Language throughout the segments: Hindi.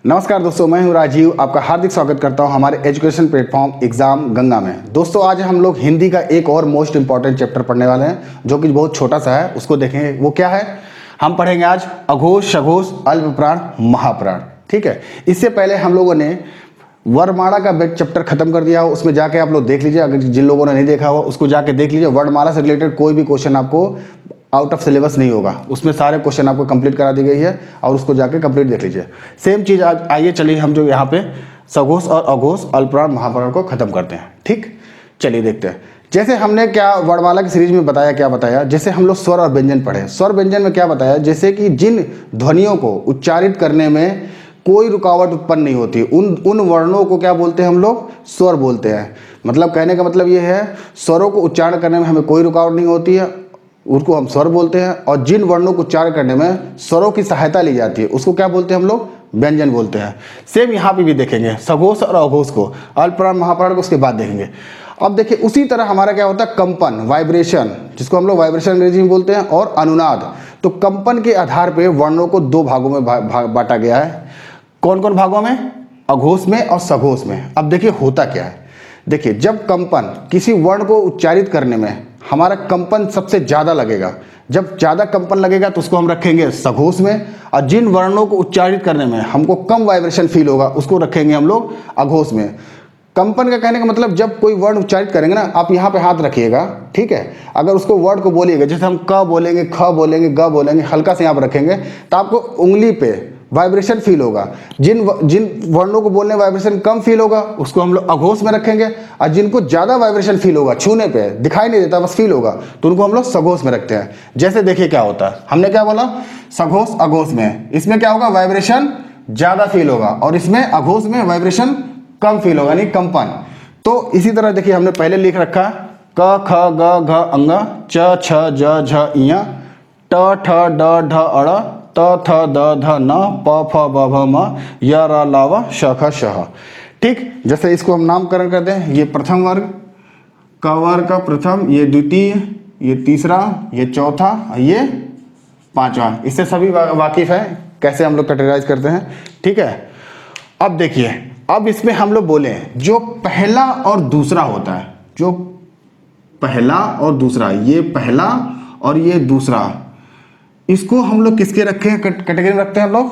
नमस्कार दोस्तों, मैं हूं राजीव। आपका हार्दिक स्वागत करता हूं हमारे एजुकेशन प्लेटफॉर्म एग्जाम गंगा में। दोस्तों आज हम लोग हिंदी का एक और मोस्ट इंपॉर्टेंट चैप्टर पढ़ने वाले हैं जो कि बहुत छोटा सा है, उसको देखेंगे। वो क्या है? हम पढ़ेंगे आज अघोष, सघोष, अल्पप्राण, महाप्राण। ठीक है, इससे पहले हम लोगों ने वर्णमाला का बेट चैप्टर खत्म कर दिया हो, उसमें जाके आप लोग देख लीजिए। अगर जिन लोगों ने नहीं देखा हो उसको जाके देख लीजिए। वर्णमाला से रिलेटेड कोई भी क्वेश्चन आपको आउट ऑफ सिलेबस नहीं होगा, उसमें सारे क्वेश्चन आपको कंप्लीट करा दी गई है और उसको जाके कंप्लीट देख लीजिए। सेम चीज़ आज आइए चलिए हम जो यहाँ पे सघोष और अघोष, अल्पप्राण, महाप्राण को खत्म करते हैं। ठीक, चलिए देखते हैं। जैसे हमने क्या वर्णमाला की सीरीज में बताया, क्या बताया, जैसे हम लोग स्वर और व्यंजन पढ़े। स्वर व्यंजन में क्या बताया? जैसे कि जिन ध्वनियों को उच्चारित करने में कोई रुकावट उत्पन्न नहीं होती, उन वर्णों को क्या बोलते हैं हम लोग? स्वर बोलते हैं। मतलब कहने का मतलब ये है, स्वरों को उच्चारण करने में हमें कोई रुकावट नहीं होती है, उसको हम स्वर बोलते हैं। और जिन वर्णों को उच्चारण करने में स्वरों की सहायता ली जाती है उसको क्या बोलते हैं हम लोग? व्यंजन बोलते हैं। सेम यहाँ पे भी देखेंगे, सघोष और अघोष को, अल्पप्राण, महाप्राण को उसके बाद देखेंगे। अब देखिए उसी तरह हमारा क्या होता है? कंपन, वाइब्रेशन, जिसको हम लोग वाइब्रेशन अंग्रेजी में बोलते हैं, और अनुनाद। तो कंपन के आधार पर वर्णों को दो भागों में बांटा गया है। कौन कौन भागों में? अघोष में और सघोष में। अब देखिए होता क्या है। देखिए जब कंपन, किसी वर्ण को उच्चारित करने में हमारा कंपन सबसे ज़्यादा लगेगा, जब ज़्यादा कंपन लगेगा तो उसको हम रखेंगे सघोष में। और जिन वर्णों को उच्चारित करने में हमको कम वाइब्रेशन फील होगा उसको रखेंगे हम लोग अघोष में। कंपन का कहने का मतलब, जब कोई वर्ड उच्चारित करेंगे ना, आप यहाँ पे हाथ रखिएगा, ठीक है। अगर उसको वर्ड को बोलिएगा, जैसे हम क बोलेंगे, ख बोलेंगे, ग बोलेंगे, हल्का से यहाँ पर रखेंगे तो आपको उंगली पे वाइब्रेशन फील होगा। जिन वर्णों को बोलने वाइब्रेशन कम फील होगा उसको हम लोग अघोष में रखेंगे, और जिनको ज़्यादा वाइब्रेशन फील होगा, छूने पे दिखाई नहीं देता बस फील होगा, तो उनको हम लोग सघोष में रखते हैं। जैसे देखिए क्या होता है, हमने क्या बोला? सघोष अघोष में, इसमें क्या होगा? वाइब्रेशन ज़्यादा फील होगा, और इसमें अघोष में वाइब्रेशन कम फील होगा, यानी कंपन। तो इसी तरह देखिए हमने पहले लिख रखा क ख ग घ अंग, च छ ज झ इय, ट ठ ड ढ अड़, त थ द ध न, प फ ब भ म, य र ल व श ख श ह। ठीक, जैसे इसको हम नामकरण कर दें, ये प्रथम वर्ग, क वर्ग का प्रथम, ये द्वितीय, ये तीसरा, ये चौथा, ये पांचवा। इससे सभी वाकिफ है कैसे हम लोग कैटेगराइज करते हैं। ठीक है, अब देखिए, अब इसमें हम लोग बोले जो पहला और दूसरा होता है, जो पहला और दूसरा, ये पहला और ये दूसरा, इसको हम लोग किसके रखे हैं? कैटेगरी में रखते हैं हम लोग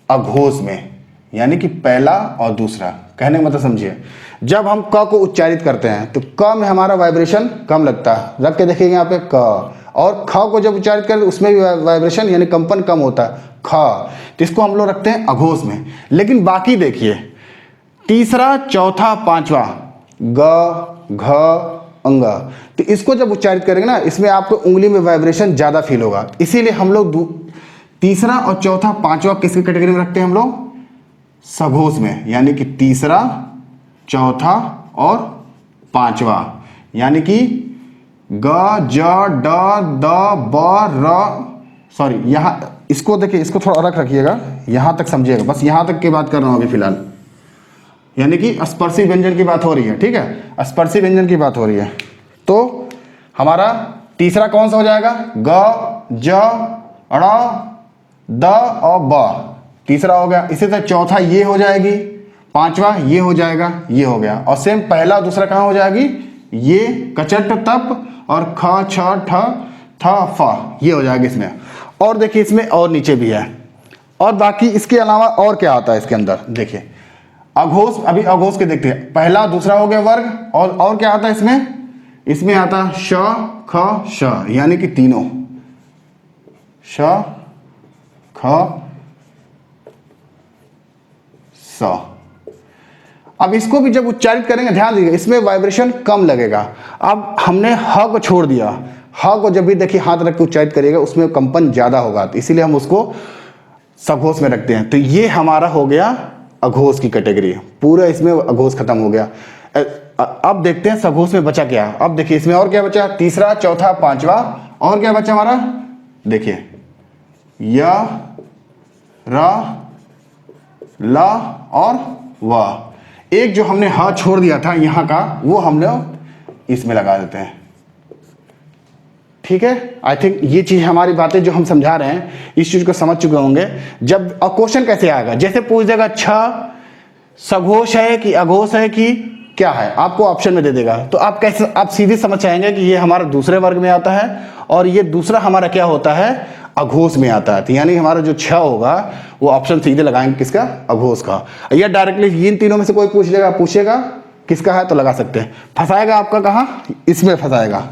अघोष में, यानी कि पहला और दूसरा। कहने का मतलब समझिए, जब हम क को उच्चारित करते हैं तो क में हमारा वाइब्रेशन कम लगता है, रख के देखेंगे यहाँ पे क। और ख को जब उच्चारित करें उसमें भी वाइब्रेशन यानी कंपन कम होता है, ख। तो इसको हम लोग रखते हैं अघोष में। लेकिन बाकी देखिए, तीसरा, चौथा, पांचवा, ग घ अंग, तो इसको जब उच्चारित करेंगे ना, इसमें आपको उंगली में वाइब्रेशन ज़्यादा फील होगा। इसीलिए हम लोग तीसरा और चौथा, पांचवा किसकी कैटेगरी में रखते हैं? हम लोग सघोष में, यानी कि तीसरा, चौथा और पांचवा, यानी कि ग ज ड द ब र, सॉरी यहाँ इसको देखिए, इसको थोड़ा अलग रखिएगा, यहाँ तक समझिएगा, बस यहाँ तक की बात कर रहा हूँ अभी फिलहाल। यानी कि स्पर्शी व्यंजन की बात हो रही है, ठीक है, स्पर्शी व्यंजन की बात हो रही है। तो हमारा तीसरा कौन सा हो जाएगा? ग ज ड़ द और ब, तीसरा हो गया। इसी तरह चौथा ये हो जाएगी, पांचवा ये हो जाएगा, ये हो गया। और सेम पहला दूसरा कहाँ हो जाएगी? ये कचट तप और ख छ ठ थ फ, ये हो जाएगा इसमें। और देखिए इसमें और नीचे भी है, और बाकी इसके अलावा और क्या आता है इसके अंदर? देखिए अघोष, अभी अघोष के देखते हैं, पहला दूसरा हो गया वर्ग, और क्या आता है इसमें? इसमें आता है श ख श, यानी कि तीनों, श ख स। अब इसको भी जब उच्चारित करेंगे, ध्यान दीजिएगा, इसमें वाइब्रेशन कम लगेगा। अब हमने ह को छोड़ दिया, ह को जब भी देखिए हाथ रख के उच्चारित करिएगा उसमें कंपन ज्यादा होगा, तो इसीलिए हम उसको सघोष में रखते हैं। तो ये हमारा हो गया अघोष की कैटेगरी, पूरा इसमें अघोष खत्म हो गया। अब देखते हैं सघोष में बचा क्या। अब देखिए इसमें और क्या बचा? तीसरा, चौथा, पांचवा, और क्या बचा हमारा? देखिए य र ल और व। एक जो हमने ह छोड़ दिया था यहाँ का, वो हम लोग इसमें लगा देते हैं, ठीक है, आई थिंक ये चीज हमारी बातें जो हम समझा रहे हैं इस चीज को समझ चुके होंगे। जब क्वेश्चन कैसे आएगा, जैसे पूछ देगा छ सघोष है कि अघोष है कि क्या है, आपको ऑप्शन में दे देगा, तो आप कैसे, आप सीधे समझ जाएंगे कि ये हमारा दूसरे वर्ग में आता है और ये दूसरा हमारा क्या होता है, अघोष में आता है। तो यानी हमारा जो छ होगा वो ऑप्शन सीधे लगाएंगे किसका, अघोष का। या डायरेक्टली इन तीनों में से कोई पूछेगा किसका है तो लगा सकते हैं। फंसाएगा आपका कहाँ, इसमें फंसाएगा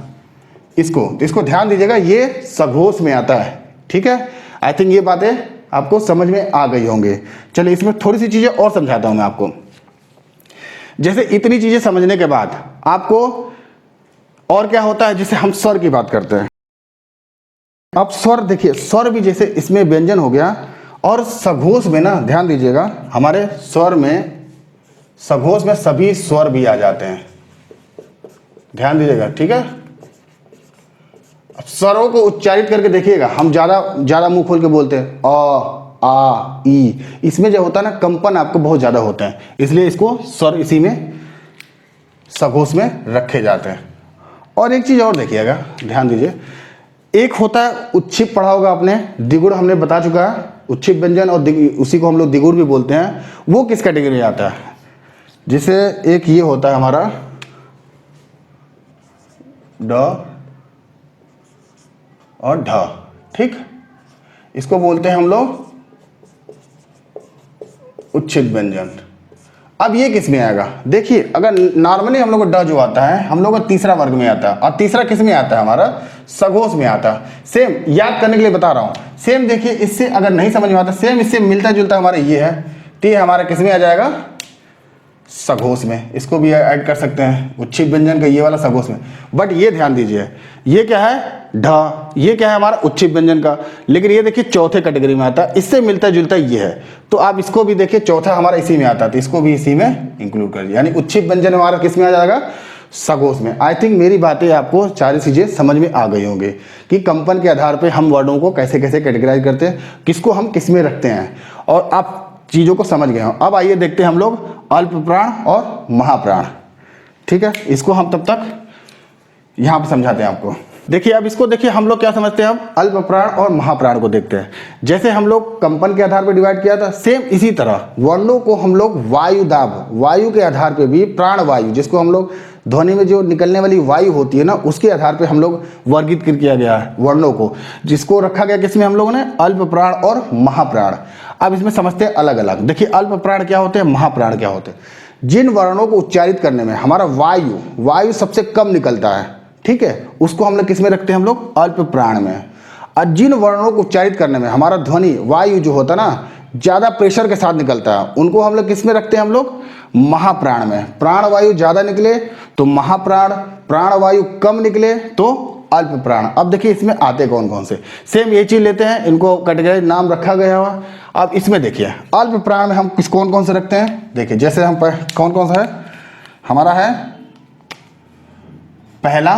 इसको, तो इसको ध्यान दीजिएगा, ये सघोष में आता है। ठीक है, आई थिंक ये बातें आपको समझ में आ गई होंगे। चलिए इसमें थोड़ी सी चीजें और समझाता हूं मैं आपको। जैसे इतनी चीजें समझने के बाद आपको और क्या होता है, जैसे हम स्वर की बात करते हैं। अब स्वर देखिए, स्वर भी जैसे इसमें व्यंजन हो गया और सघोष में ना, ध्यान दीजिएगा, हमारे स्वर में सघोष में सभी स्वर भी आ जाते हैं, ध्यान दीजिएगा। ठीक है, अब स्वरों को उच्चारित करके देखिएगा, हम ज्यादा मुंह खोल के बोलते हैं अ आ ई, इसमें जो होता है ना कंपन आपको बहुत ज्यादा होता है, इसलिए इसको स्वर इसी में सघोष में रखे जाते हैं। और एक चीज और देखिएगा, ध्यान दीजिए, एक होता है उच्छिप, पढ़ा होगा आपने, दिगुड़ हमने बता चुका है, उच्छिप व्यंजन और उसी को हम लोग दिगुड़ भी बोलते हैं। वो किस कैटेगरी में आता है, जैसे एक ये होता है हमारा ड और ढ, ठीक, इसको बोलते हैं हम लोग उच्छित व्यंजन। अब ये किस में आएगा, देखिए अगर नॉर्मली हम लोग को ड जो आता है हम लोग को तीसरा वर्ग में आता है, और तीसरा किस में आता है, हमारा सघोष में आता है। सेम याद करने के लिए बता रहा हूं, सेम देखिए, इससे अगर नहीं समझ में आता, सेम इससे मिलता जुलता हमारा ये है, तो ये हमारा किस में आ जाएगा, सघोष में। इसको भी ऐड कर सकते हैं, उच्छित व्यंजन का ये वाला सघोष में। बट ये ध्यान दीजिए, ये क्या है ढ, ये क्या है हमारा उच्छित व्यंजन का, लेकिन ये देखिए चौथे कैटेगरी में आता है, इससे मिलता जुलता ये है, तो आप इसको भी देखिए चौथा हमारा इसी में आता है, तो इसको भी इसी में इंक्लूड कर दिया, यानी उच्छित व्यंजन हमारा किस में आ जाएगा, सघोष में। आई थिंक मेरी बातें आपको सारी चीजें समझ में आ गई होंगी कि कंपन के आधार पर हम वर्डों को कैसे कैसे कैटेगराइज करते हैं, किसको हम किस में रखते हैं, और आप चीजों को समझ गए हो। अब आइए देखते हैं हम लोग अल्प प्राण और महाप्राण। ठीक है, इसको हम तब तक यहां पर समझाते हैं आपको। देखिए अब इसको देखिए, हम लोग क्या समझते हैं, हम अल्प प्राण और महाप्राण को देखते हैं। जैसे हम लोग कंपन के आधार पर डिवाइड किया था, सेम इसी तरह वर्णों को हम लोग वायु दाब, वायु के आधार पर भी प्राण वायु, जिसको हम लोग ध्वनि में जो निकलने वाली वायु होती है ना, उसके आधार पे हम लोग वर्गीकृत किया गया है वर्णों को, जिसको रखा गया किसमें, हम लोगों ने अल्प प्राण और महाप्राण। अब इसमें समझते हैं अलग अलग। देखिए अल्प प्राण क्या होते हैं, महाप्राण क्या होते हैं। जिन वर्णों को उच्चारित करने में हमारा वायु सबसे कम निकलता है, ठीक है, उसको हम लोग किस में रखते हैं, हम लोग अल्प प्राण में। और जिन वर्णों को उच्चारित करने में हमारा ध्वनि वायु जो होता है ना ज्यादा प्रेशर के साथ निकलता है, उनको हम लोग किस में रखते हैं, हम लोग महाप्राण में। प्राण वायु ज्यादा निकले तो महाप्राण, प्राण वायु कम निकले तो अल्प प्राण। अब देखिए इसमें आते कौन कौन से, सेम ये चीज लेते हैं, इनको कैटेगरी नाम रखा गया हुआ। अब इसमें देखिए अल्प प्राण में हम किस कौन कौन से रखते हैं, देखिए जैसे हम कौन कौन सा है, हमारा है पहला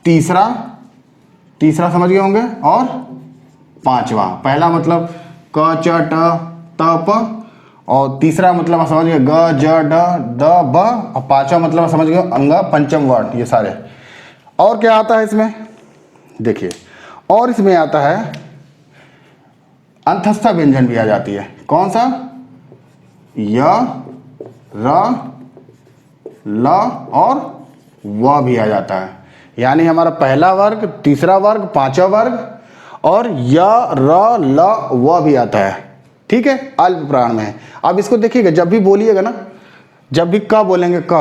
तीसरा समझ गए होंगे, और पांचवा। पहला मतलब क च ट त प, और तीसरा मतलब आप समझ गए ग ज ड द ब, और पांचवा मतलब आप समझ गए अंग पंचम वर्ड, ये सारे। और क्या आता है इसमें, देखिए और इसमें आता है अंतस्थ व्यंजन भी आ जाती है। कौन सा, य र ल और व भी आ जाता है, यानी हमारा पहला वर्ग, तीसरा वर्ग, पांचवा वर्ग, और य र ल व भी आता है। ठीक है, अल्प प्राण में। अब इसको देखिएगा, जब भी बोलिएगा ना, जब भी क बोलेंगे, क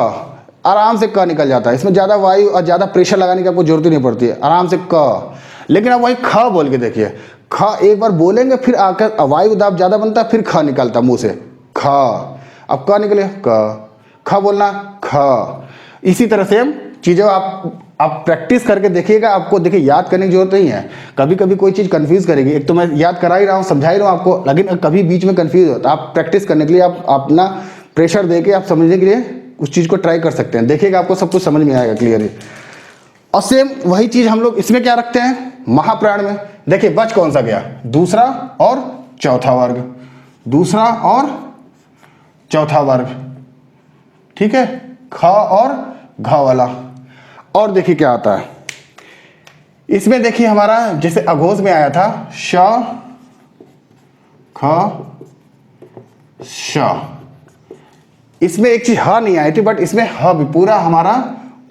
आराम से क निकल जाता है, इसमें ज्यादा वायु और ज्यादा प्रेशर लगाने की आपको जरूरत ही नहीं पड़ती है, आराम से क। लेकिन अब वही ख बोल के देखिए, ख एक बार बोलेंगे फिर आकर वायु दाब ज्यादा बनता है, फिर ख निकलता मुंह से, ख। अब क निकले क, ख बोलना ख। इसी तरह से चीज़ों आप प्रैक्टिस करके देखिएगा, आपको देखिए याद करने की जरूरत नहीं है। कभी कभी कोई चीज़ कंफ्यूज करेगी, एक तो मैं याद करा ही रहा हूँ, समझा ही रहा हूँ आपको, लेकिन कभी बीच में कंफ्यूज हो तो आप प्रैक्टिस करने के लिए आप अपना प्रेशर देके आप समझने के लिए उस चीज़ को ट्राई कर सकते हैं। देखिएगा आपको सब कुछ समझ में आएगा क्लियरली। और सेम वही चीज़ हम लोग इसमें क्या रखते हैं, महाप्राण में। देखिए बच कौन सा गया, दूसरा और चौथा वर्ग, दूसरा और चौथा वर्ग, ठीक है, ख और घ वाला। और देखिए क्या आता है इसमें, देखिए हमारा जैसे अघोष में आया था श ख श, इसमें एक चीज ह नहीं आई थी, बट इसमें ह भी पूरा हमारा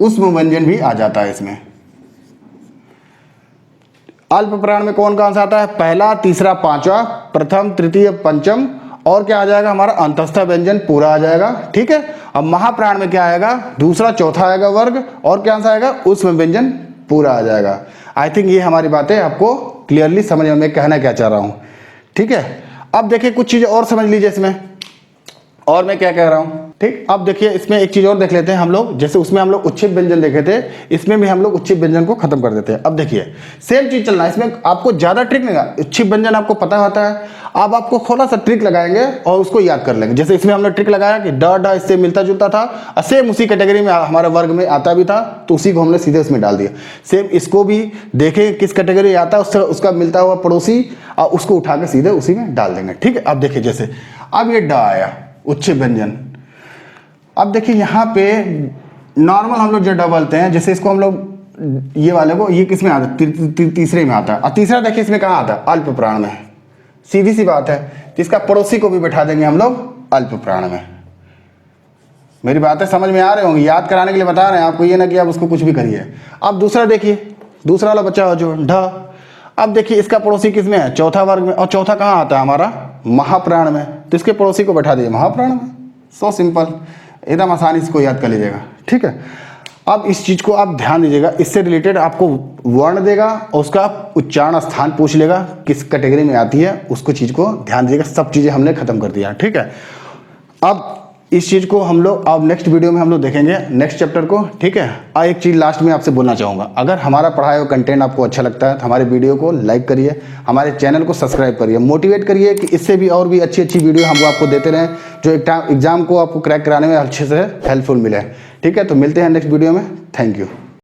उष्म व्यंजन भी आ जाता है इसमें। अल्प प्राण में कौन कौन सा आता है? पहला, तीसरा, पांचवा, प्रथम, तृतीय, पंचम, और क्या आ जाएगा हमारा अंतस्थ व्यंजन पूरा आ जाएगा। ठीक है। अब महाप्राण में क्या आएगा? दूसरा, चौथा आएगा वर्ग, और क्या आंसर आएगा? उष्म व्यंजन पूरा आ जाएगा। आई थिंक ये हमारी बातें आपको क्लियरली समझ में कहना क्या चाह रहा हूं। ठीक है। अब देखिए कुछ चीजें और समझ लीजिए इसमें, और मैं क्या कह रहा हूं। ठीक। अब देखिए इसमें एक चीज और देख लेते हैं हम लोग, जैसे उसमें हम लोग उच्छिष्ट व्यंजन देखे थे, इसमें भी हम लोग उच्छिष्ट व्यंजन को खत्म कर देते हैं। अब देखिए सेम चीज चलना है इसमें, आपको ज्यादा ट्रिक नहीं लगा, उच्छिष्ट व्यंजन आपको पता होता है, अब आपको थोड़ा सा ट्रिक लगाएंगे और उसको याद कर लेंगे। जैसे इसमें हमने ट्रिक लगाया कि ड ढ इससे मिलता जुलता था, और सेम उसी कैटेगरी में हमारे वर्ग में आता भी था, तो उसी को हमने सीधे उसमें डाल दिया। सेम इसको भी देखें किस कैटेगरी आता है, उससे उसका मिलता हुआ पड़ोसी, और उसको उठा के सीधे उसी में डाल देंगे। ठीक है। अब देखिए जैसे अब ये ड आया उच्छिष्ट व्यंजन, अब देखिए यहाँ पे नॉर्मल हम लोग जो डबलते हैं, जैसे इसको हम लोग ये वाले को, ये किस में आता है? तीसरे में आता है। और तीसरा देखिए इसमें कहाँ आता है? अल्प प्राण में। सीधी सी बात है, तो इसका पड़ोसी को भी बैठा देंगे हम लोग अल्प प्राण में। मेरी बातें समझ में आ रही होंगी, याद कराने के लिए बता रहे हैं आपको, ये ना कि आप उसको कुछ भी करिए। अब दूसरा देखिए, दूसरा वाला बच्चा हो जो ढ, अब देखिए इसका पड़ोसी किस में है? चौथा वर्ग में, और चौथा कहाँ आता है हमारा? महाप्राण में, तो इसके पड़ोसी को बैठा दिए महाप्राण में। सो सिंपल, एकदम आसानी से इसको याद कर लीजिएगा। ठीक है। अब इस चीज को आप ध्यान दीजिएगा, इससे रिलेटेड आपको वर्ण देगा और उसका उच्चारण स्थान पूछ लेगा, किस कैटेगरी में आती है, उसको चीज को ध्यान दीजिएगा। सब चीजें हमने खत्म कर दिया। ठीक है। अब इस चीज को हम लोग अब नेक्स्ट वीडियो में हम लोग देखेंगे, नेक्स्ट चैप्टर को। ठीक है। और एक चीज लास्ट में आपसे बोलना चाहूंगा, अगर हमारा पढ़ाया हुआ कंटेंट आपको अच्छा लगता है तो हमारे वीडियो को लाइक करिए, हमारे चैनल को सब्सक्राइब करिए, मोटिवेट करिए कि इससे भी और भी अच्छी अच्छी वीडियो हम आपको देते रहें, जो एग्जाम को आपको क्रैक कराने में अच्छे से हेल्पफुल मिले। ठीक है। तो मिलते हैं नेक्स्ट वीडियो में। Thank you.